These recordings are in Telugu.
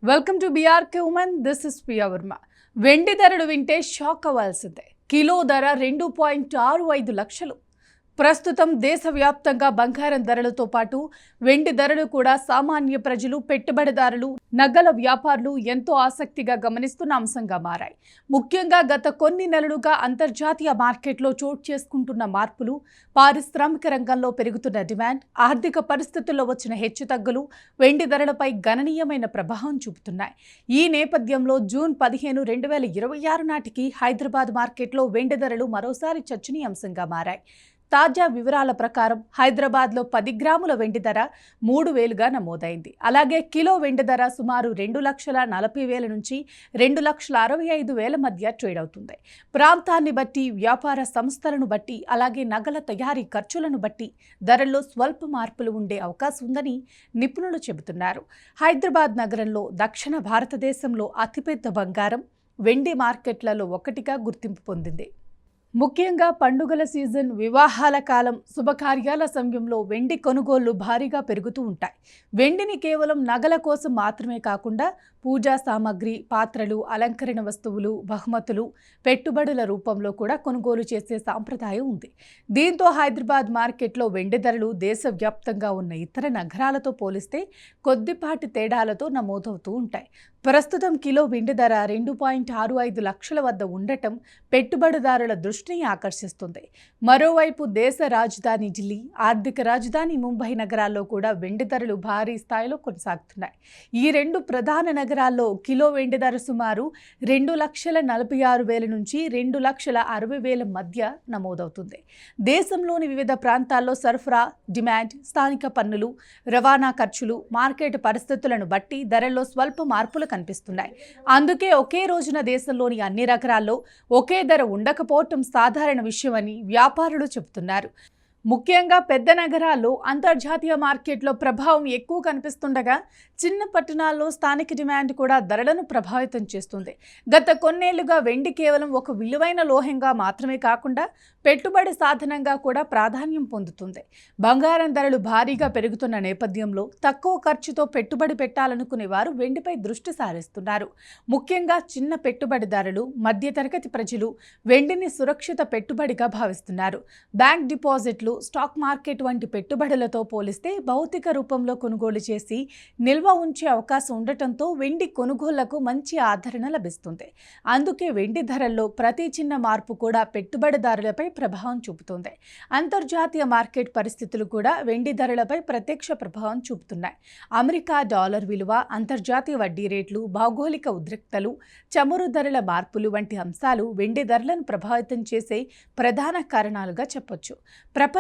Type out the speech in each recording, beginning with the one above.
Welcome to BRK women. This is Priya Varma. వెండి ధరలు వింటే షాక్ అవ్వాల్సిందే. కిలో ధర 2.65 లక్షలు. ప్రస్తుతం దేశవ్యాప్తంగా బంగారం ధరలతో పాటు వెండి ధరలు కూడా సామాన్య ప్రజలు, పెట్టుబడిదారులు, నగల వ్యాపారులు ఎంతో ఆసక్తిగా గమనిస్తున్న అంశంగా మారాయి. ముఖ్యంగా గత కొన్ని నెలలుగా అంతర్జాతీయ మార్కెట్లో చోటు చేసుకుంటున్న మార్పులు, పారిశ్రామిక రంగంలో పెరుగుతున్న డిమాండ్, ఆర్థిక పరిస్థితుల్లో వచ్చిన హెచ్చుతగ్గులు వెండి ధరలపై గణనీయమైన ప్రభావం చూపుతున్నాయి. ఈ నేపథ్యంలో జూన్ 15, 2026 నాటికి హైదరాబాద్ మార్కెట్లో వెండి ధరలు మరోసారి చర్చనీయాంశంగా మారాయి. తాజా వివరాల ప్రకారం హైదరాబాద్లో 10 గ్రాముల వెండి ధర 3,000గా నమోదైంది. అలాగే కిలో వెండి ధర సుమారు 2,40,000 నుంచి 2,65,000 మధ్య ట్రేడ్ అవుతుంది. ప్రాంతాన్ని బట్టి, వ్యాపార సంస్థలను బట్టి, అలాగే నగల తయారీ ఖర్చులను బట్టి ధరల్లో స్వల్ప మార్పులు ఉండే అవకాశం ఉందని నిపుణులు చెబుతున్నారు. హైదరాబాద్ నగరంలో దక్షిణ భారతదేశంలో అతిపెద్ద బంగారం, వెండి మార్కెట్లలో ఒకటిగా గుర్తింపు పొందింది. ముఖ్యంగా పండుగల సీజన్, వివాహాల కాలం, శుభకార్యాల సమయంలో వెండి కొనుగోళ్లు భారీగా పెరుగుతూ ఉంటాయి. వెండిని కేవలం నగల కోసం మాత్రమే కాకుండా పూజా సామాగ్రి, పాత్రలు, అలంకరణ వస్తువులు, బహుమతులు, పెట్టుబడుల రూపంలో కూడా కొనుగోలు చేసే సాంప్రదాయం ఉంది. దీంతో హైదరాబాద్ మార్కెట్లో వెండి ధరలు దేశవ్యాప్తంగా ఉన్న ఇతర నగరాలతో పోలిస్తే కొద్దిపాటి తేడాలతో నమోదవుతూ ఉంటాయి. ప్రస్తుతం కిలో వెండి ధర 2.65 లక్షల వద్ద ఉండటం పెట్టుబడిదారుల దృష్టిని ఆకర్షిస్తుంది. మరోవైపు దేశ రాజధాని ఢిల్లీ, ఆర్థిక రాజధాని ముంబై నగరాల్లో కూడా వెండి ధరలు భారీ స్థాయిలో కొనసాగుతున్నాయి. ఈ రెండు ప్రధాన నగరాల్లో కిలో వెండి ధర సుమారు 2,46,000 నుంచి 2,60,000 మధ్య నమోదవుతుంది. దేశంలోని వివిధ ప్రాంతాల్లో సరఫరా, డిమాండ్, స్థానిక పన్నులు, రవాణా ఖర్చులు, మార్కెట్ పరిస్థితులను బట్టి ధరల్లో స్వల్ప మార్పులు కనిపిస్తున్నాయి. అందుకే ఒకే రోజున దేశంలోని అన్ని నగరాల్లో ఒకే ధర ఉండకపోవటం సాధారణ విషయమని వ్యాపారులు చెబుతున్నారు. ముఖ్యంగా పెద్ద నగరాల్లో అంతర్జాతీయ మార్కెట్లో ప్రభావం ఎక్కువ కనిపిస్తుండగా చిన్న పట్టణాల్లో స్థానిక డిమాండ్ కూడా ధరలను ప్రభావితం చేస్తుంది. గత కొన్నేళ్లుగా వెండి కేవలం ఒక విలువైన లోహంగా మాత్రమే కాకుండా పెట్టుబడి సాధనంగా కూడా ప్రాధాన్యం పొందుతుంది. బంగారం ధరలు భారీగా పెరుగుతున్న నేపథ్యంలో తక్కువ ఖర్చుతో పెట్టుబడి పెట్టాలనుకునే వారు వెండిపై దృష్టి సారిస్తున్నారు. ముఖ్యంగా చిన్న పెట్టుబడిదారులు, మధ్యతరగతి ప్రజలు వెండిని సురక్షిత పెట్టుబడిగా భావిస్తున్నారు. బ్యాంక్ డిపాజిట్లు, స్టాక్ మార్కెట్ వంటి పెట్టుబడులతో పోలిస్తే భౌతిక రూపంలో కొనుగోలు చేసి నిల్వ ఉంచే అవకాశం ఉండటంతో వెండి కొనుగోళ్లకు మంచి ఆదరణ లభిస్తుంది. అందుకే వెండి ధరల్లో ప్రతి చిన్న మార్పు కూడా పెట్టుబడిదారులపై ప్రభావం చూపుతుంది. అంతర్జాతీయ మార్కెట్ పరిస్థితులు కూడా వెండి ధరలపై ప్రత్యక్ష ప్రభావం చూపుతున్నాయి. అమెరికా డాలర్ విలువ, అంతర్జాతీయ వడ్డీ రేట్లు, భౌగోళిక ఉద్రిక్తలు, చమురు ధరల మార్పులు వంటి అంశాలు వెండి ధరలను ప్రభావితం చేసే ప్రధాన కారణాలుగా చెప్పొచ్చు. ప్రపంచ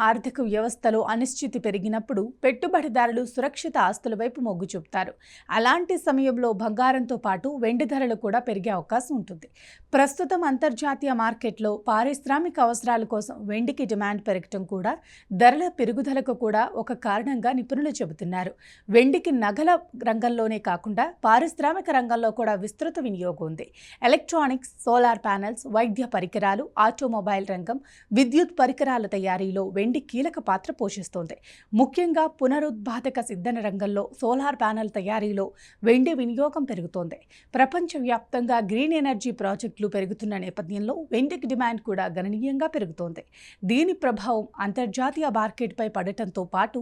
ఆర్థిక వ్యవస్థలో అనిశ్చితి పెరిగినప్పుడు పెట్టుబడిదారులు సురక్షిత ఆస్తుల వైపు మొగ్గు చూపుతారు. అలాంటి సమయంలో బంగారంతో పాటు వెండి ధరలు కూడా పెరిగే అవకాశం ఉంటుంది. ప్రస్తుతం అంతర్జాతీయ మార్కెట్లో పారిశ్రామిక అవసరాల కోసం వెండికి డిమాండ్ పెరగటం కూడా ధరల పెరుగుదలకు కూడా ఒక కారణంగా నిపుణులు చెబుతున్నారు. వెండికి నగల రంగంలోనే కాకుండా పారిశ్రామిక రంగంలో కూడా విస్తృత వినియోగం ఉంది. ఎలక్ట్రానిక్స్, సోలార్ ప్యానెల్స్, వైద్య పరికరాలు, ఆటోమొబైల్ రంగం, విద్యుత్ పరికరాల తయారీలో వెండి కీలక పాత్ర పోషిస్తోంది. ముఖ్యంగా పునరుత్పాదక ఇంధన రంగంలో, సోలార్ ప్యానెల్ తయారీలో వెండి వినియోగం పెరుగుతోంది. ప్రపంచవ్యాప్తంగా గ్రీన్ ఎనర్జీ ప్రాజెక్టులు పెరుగుతున్న నేపథ్యంలో వెండికి డిమాండ్ కూడా గణనీయంగా పెరుగుతోంది. దీని ప్రభావం అంతర్జాతీయ మార్కెట్పై పడటంతో పాటు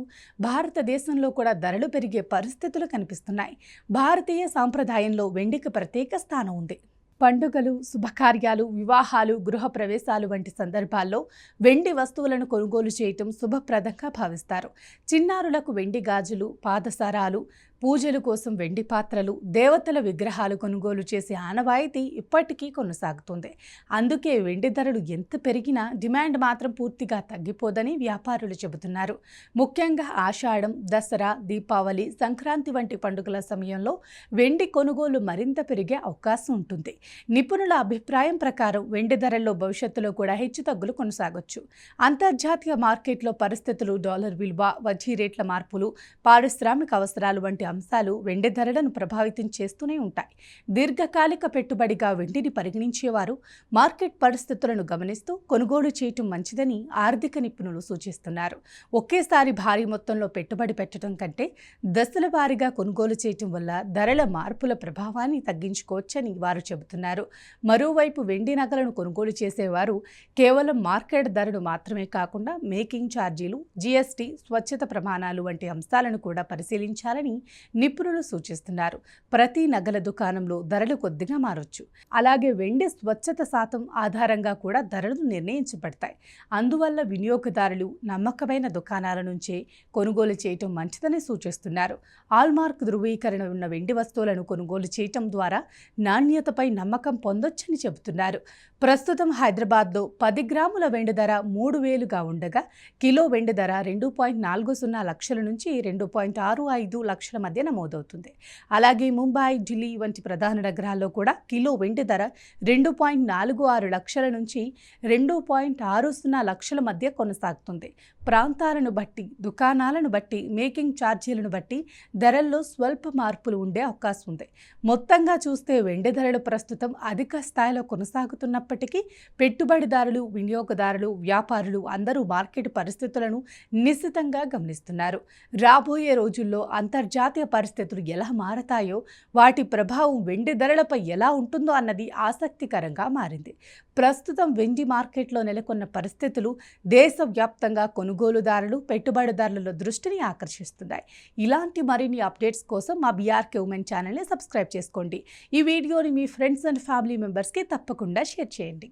భారతదేశంలో కూడా ధరలు పెరిగే పరిస్థితులు కనిపిస్తున్నాయి. భారతీయ సాంప్రదాయంలో వెండికి ప్రత్యేక స్థానం ఉంది. పండుగలు, శుభకార్యాలు, వివాహాలు, గృహ ప్రవేశాలు వంటి సందర్భాల్లో వెండి వస్తువులను కొనుగోలు చేయటం శుభప్రదంగా భావిస్తారు. చిన్నారులకు వెండి గాజులు, పాదసరాలు, పూజల కోసం వెండి పాత్రలు, దేవతల విగ్రహాలు కొనుగోలు చేసే ఆనవాయితీ ఇప్పటికీ కొనసాగుతుంది. అందుకే వెండి ధరలు ఎంత పెరిగినా డిమాండ్ మాత్రం పూర్తిగా తగ్గిపోదని వ్యాపారులు చెబుతున్నారు. ముఖ్యంగా ఆషాఢం, దసరా, దీపావళి, సంక్రాంతి వంటి పండుగల సమయంలో వెండి కొనుగోలు మరింత పెరిగే అవకాశం ఉంటుంది. నిపుణుల అభిప్రాయం ప్రకారం వెండి ధరల్లో భవిష్యత్తులో కూడా హెచ్చుతగ్గులు కొనసాగొచ్చు. అంతర్జాతీయ మార్కెట్లో పరిస్థితులు, డాలర్ విలువ, వడ్డీ రేట్ల మార్పులు, పారిశ్రామిక అవసరాలు వంటి అంశాలు వెండి ధరలను ప్రభావితం చేస్తూనే ఉంటాయి. దీర్ఘకాలిక పెట్టుబడిగా వెండిని పరిగణించేవారు మార్కెట్ పరిస్థితులను గమనిస్తూ కొనుగోలు చేయటం మంచిదని ఆర్థిక నిపుణులు సూచిస్తున్నారు. ఒకేసారి భారీ మొత్తంలో పెట్టుబడి పెట్టడం కంటే దశల వారీగా కొనుగోలు చేయటం వల్ల ధరల మార్పుల ప్రభావాన్ని తగ్గించుకోవచ్చని వారు చెబుతున్నారు. మరోవైపు వెండి నగలను కొనుగోలు చేసేవారు కేవలం మార్కెట్ ధరను మాత్రమే కాకుండా మేకింగ్ ఛార్జీలు, జీఎస్టీ, స్వచ్ఛత ప్రమాణాలు వంటి అంశాలను కూడా పరిశీలించాలని నిపుణులు సూచిస్తున్నారు. ప్రతి నగల దుకాణంలో ధరలు కొద్దిగా మారొచ్చు. అలాగే వెండి స్వచ్ఛత శాతం ఆధారంగా కూడా ధరలు నిర్ణయించబడతాయి. అందువల్ల వినియోగదారులు నమ్మకమైన దుకాణాల నుంచే కొనుగోలు చేయటం మంచిదని సూచిస్తున్నారు. హాల్మార్క్ ధృవీకరణ ఉన్న వెండి వస్తువులను కొనుగోలు చేయటం ద్వారా నాణ్యతపై నమ్మకం పొందొచ్చని చెబుతున్నారు. ప్రస్తుతం హైదరాబాద్లో 10 గ్రాముల వెండి ధర 3,000గా ఉండగా కిలో వెండి ధర 2.40 లక్షల నుంచి 2.65 లక్షల మధ్య నమోదవుతుంది. అలాగే ముంబై, ఢిల్లీ వంటి ప్రధాన నగరాల్లో కూడా కిలో వెండి ధర 2.46 లక్షల నుంచి 2.60 లక్షల మధ్య కొనసాగుతుంది. ప్రాంతాలను బట్టి, దుకాణాలను బట్టి, మేకింగ్ ఛార్జీలను బట్టి ధరల్లో స్వల్ప మార్పులు ఉండే అవకాశం ఉంది. మొత్తంగా చూస్తే వెండి ధరలు ప్రస్తుతం అధిక స్థాయిలో కొనసాగుతున్నప్పటికీ పెట్టుబడిదారులు, వినియోగదారులు, వ్యాపారులు అందరూ మార్కెట్ పరిస్థితులను నిశితంగా గమనిస్తున్నారు. రాబోయే రోజుల్లో అంతర్జాతీయ పరిస్థితులు ఎలా మారతాయో, వాటి ప్రభావం వెండి ధరలపై ఎలా ఉంటుందో అన్నది ఆసక్తికరంగా మారింది. ప్రస్తుతం వెండి మార్కెట్లో నెలకొన్న పరిస్థితులు దేశవ్యాప్తంగా కొనుగోలుదారులు, పెట్టుబడిదారుల దృష్టిని ఆకర్షిస్తున్నాయి. ఇలాంటి మరిన్ని అప్డేట్స్ కోసం మా బీఆర్కే ఉమెన్ ఛానల్ని సబ్స్క్రైబ్ చేసుకోండి. ఈ వీడియోని మీ ఫ్రెండ్స్ అండ్ ఫ్యామిలీ మెంబర్స్కి తప్పకుండా షేర్ చేయండి.